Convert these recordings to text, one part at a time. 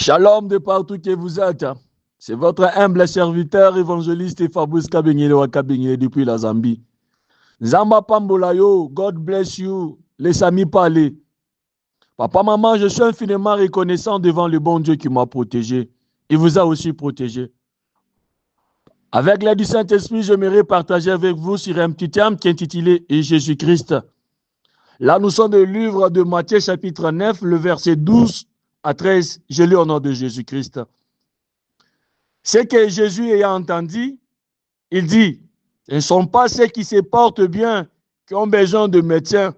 Shalom de partout que vous êtes. C'est votre humble serviteur, évangéliste Fabrice Kabengele Wakabengele depuis la Zambie. Zamba Pambolayo, God bless you. Les amis parler. Papa, maman, je suis infiniment reconnaissant devant le bon Dieu qui m'a protégé. Il vous a aussi protégé. Avec l'aide du Saint-Esprit, j'aimerais partager avec vous sur un petit terme qui est intitulé Jésus-Christ. Là, nous sommes dans le livre de Matthieu, chapitre 9, le verset 12 à 13. Je lis au nom de Jésus-Christ. Ce que Jésus ayant entendu, il dit, ce ne sont pas ceux qui se portent bien qui ont besoin de médecins,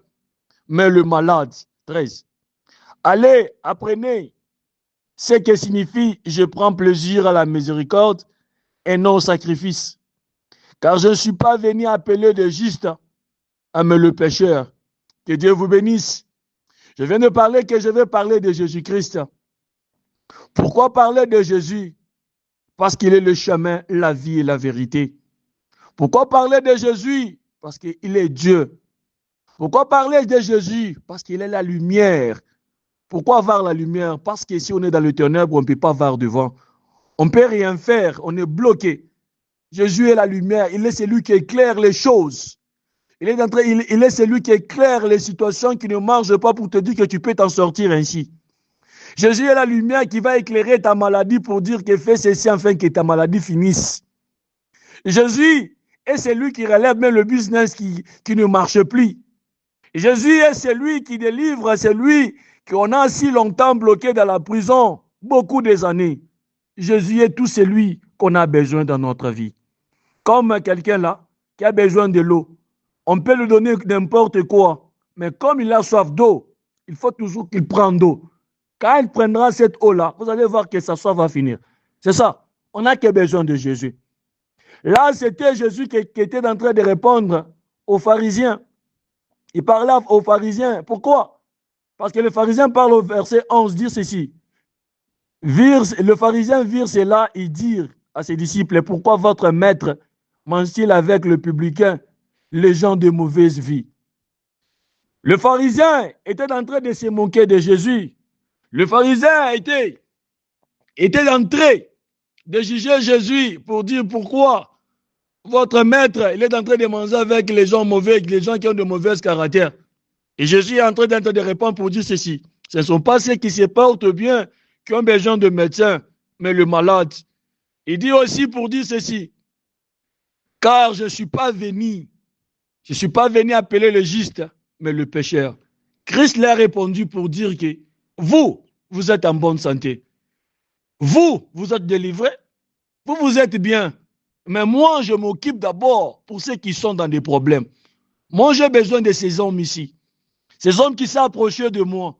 mais le malade. 13. Allez, apprenez ce que signifie je prends plaisir à la miséricorde et non au sacrifice. Car je ne suis pas venu appeler de juste, mais le pécheur. Que Dieu vous bénisse. Je viens de parler que je vais parler de Jésus-Christ. Pourquoi parler de Jésus? Parce qu'il est le chemin, la vie et la vérité. Pourquoi parler de Jésus? Parce qu'il est Dieu. Pourquoi parler de Jésus? Parce qu'il est la lumière. Pourquoi voir la lumière? Parce que si on est dans le ténèbre, on ne peut pas voir devant. On ne peut rien faire, on est bloqué. Jésus est la lumière, il est celui qui éclaire les choses. Il est celui qui éclaire les situations qui ne marchent pas pour te dire que tu peux t'en sortir ainsi. Jésus est la lumière qui va éclairer ta maladie pour dire que fais ceci afin que ta maladie finisse. Jésus est celui qui relève même le business qui ne marche plus. Jésus est celui qui délivre, celui qu'on a si longtemps bloqué dans la prison, beaucoup des années. Jésus est tout celui qu'on a besoin dans notre vie. Comme quelqu'un là qui a besoin de l'eau. On peut lui donner n'importe quoi, mais comme il a soif d'eau, il faut toujours qu'il prenne d'eau. Quand il prendra cette eau-là, vous allez voir que sa soif va finir. C'est ça. On n'a que besoin de Jésus. Là, c'était Jésus qui était en train de répondre aux pharisiens. Il parlait aux pharisiens. Pourquoi? Parce que le pharisien parle au verset 11, dire ceci. Le pharisien vire cela et dit à ses disciples, pourquoi votre maître mange-t-il avec le publicain, les gens de mauvaise vie? Le pharisien était en train de se moquer de Jésus. Le pharisien était en train de juger Jésus pour dire pourquoi votre maître il est en train de manger avec les gens mauvais, les gens qui ont de mauvais caractère. Et Jésus est en train de répondre pour dire ceci. Ce ne sont pas ceux qui se portent bien qui ont besoin de médecins, mais le malade. Il dit aussi pour dire ceci. Car je ne suis pas venu appeler le juste, mais le pécheur. Christ leur a répondu pour dire que vous êtes en bonne santé. Vous êtes délivrés. Vous êtes bien. Mais moi, je m'occupe d'abord pour ceux qui sont dans des problèmes. Moi, j'ai besoin de ces hommes ici. Ces hommes qui s'approchaient de moi.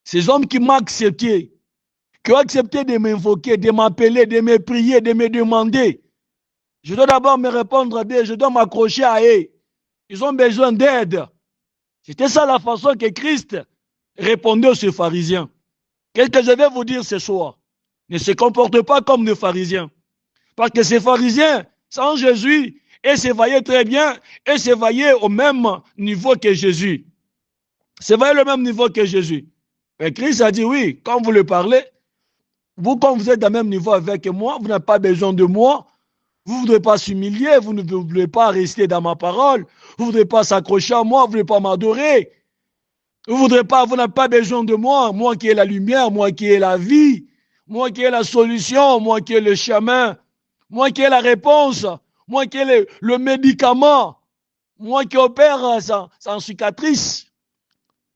Ces hommes qui m'ont accepté. Qui ont accepté de m'invoquer, de m'appeler, de me prier, de me demander. Je dois d'abord me répondre à eux. Je dois m'accrocher à eux. Ils ont besoin d'aide. C'était ça la façon que Christ répondait aux pharisiens. Qu'est-ce que je vais vous dire ce soir? Ne se comportez pas comme les pharisiens. Parce que ces pharisiens, sans Jésus, ils se voyaient très bien, et se voyaient au même niveau que Jésus. Se voyaient le même niveau que Jésus. Mais Christ a dit oui, quand vous le parlez, vous, quand vous êtes au même niveau avec moi, vous n'avez pas besoin de moi. Vous ne voudrez pas s'humilier, vous ne voulez pas rester dans ma parole, vous ne voudrez pas s'accrocher à moi, vous ne voulez pas m'adorer. Vous n'avez pas besoin de moi, moi qui ai la lumière, moi qui ai la vie, moi qui ai la solution, moi qui ai le chemin, moi qui ai la réponse, moi qui ai le médicament, moi qui opère sans cicatrice.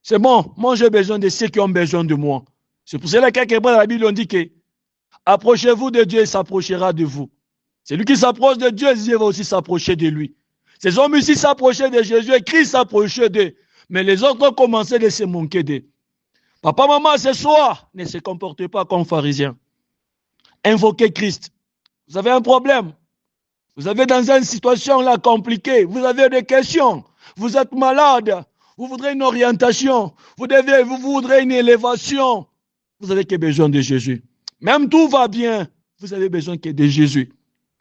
C'est bon, moi j'ai besoin de ceux qui ont besoin de moi. C'est pour cela que dans la Bible on dit que approchez-vous de Dieu, il s'approchera de vous. Celui qui s'approche de Dieu, Dieu va aussi s'approcher de lui. Ces hommes ici s'approchaient de Jésus et Christ s'approchait d'eux. Mais les autres ont commencé de se moquer d'eux. Papa, maman, ce soir, ne se comportez pas comme pharisiens. Invoquez Christ. Vous avez un problème. Vous avez dans une situation là compliquée. Vous avez des questions. Vous êtes malade. Vous voudrez une orientation. Vous voudrez une élévation. Vous avez que besoin de Jésus. Même tout va bien. Vous avez besoin que de Jésus.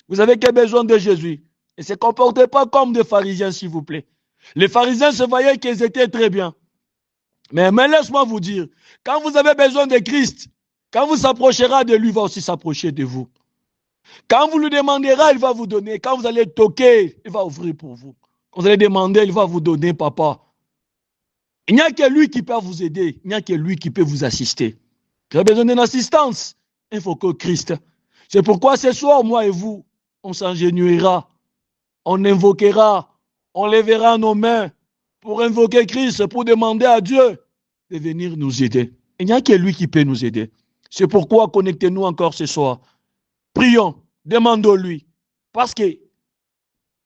Vous avez que besoin de Jésus. Et ne se comportez pas comme des pharisiens, s'il vous plaît. Les pharisiens se voyaient qu'ils étaient très bien. Mais laisse-moi vous dire, quand vous avez besoin de Christ, Quand vous s'approcherez de lui, il va aussi s'approcher de vous. Quand vous lui demanderez, il va vous donner. Quand vous allez toquer, il va ouvrir pour vous. Quand vous allez demander, il va vous donner, papa. Il n'y a que lui qui peut vous aider. Il n'y a que lui qui peut vous assister. Vous avez besoin d'une assistance. Il faut que Christ. C'est pourquoi ce soir, moi et vous, on s'ingénuera, on invoquera, on lèvera nos mains pour invoquer Christ, pour demander à Dieu de venir nous aider. Il n'y a que lui qui peut nous aider. C'est pourquoi connectez-nous encore ce soir. Prions, demandons-lui. Parce que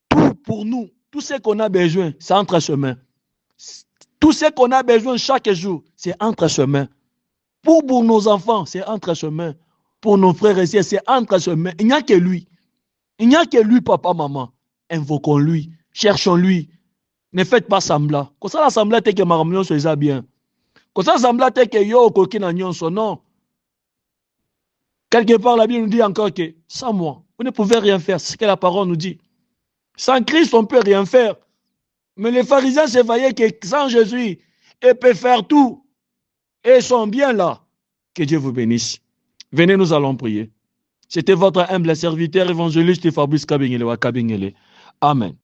tout pour nous, tout ce qu'on a besoin, c'est entre ses mains. Tout ce qu'on a besoin chaque jour, c'est entre ses mains. Pour nos enfants, c'est entre ses mains. Pour nos frères et sœurs, c'est entre ses mains. Il n'y a que lui. Il n'y a que lui, papa, maman. Invoquons-lui, cherchons-lui. Ne faites pas semblant. Comme ça, l'assemblée, c'est que ma réunion soit bien. Comme ça, l'assemblée, c'est que yo, coquin, non. Quelque part, la Bible nous dit encore que sans moi, vous ne pouvez rien faire. C'est ce que la parole nous dit. Sans Christ, on ne peut rien faire. Mais les pharisiens se voyaient que sans Jésus, ils peuvent faire tout. Et ils sont bien là. Que Dieu vous bénisse. Venez, nous allons prier. C'était votre humble serviteur évangéliste Fabrice Kabengele. Amen.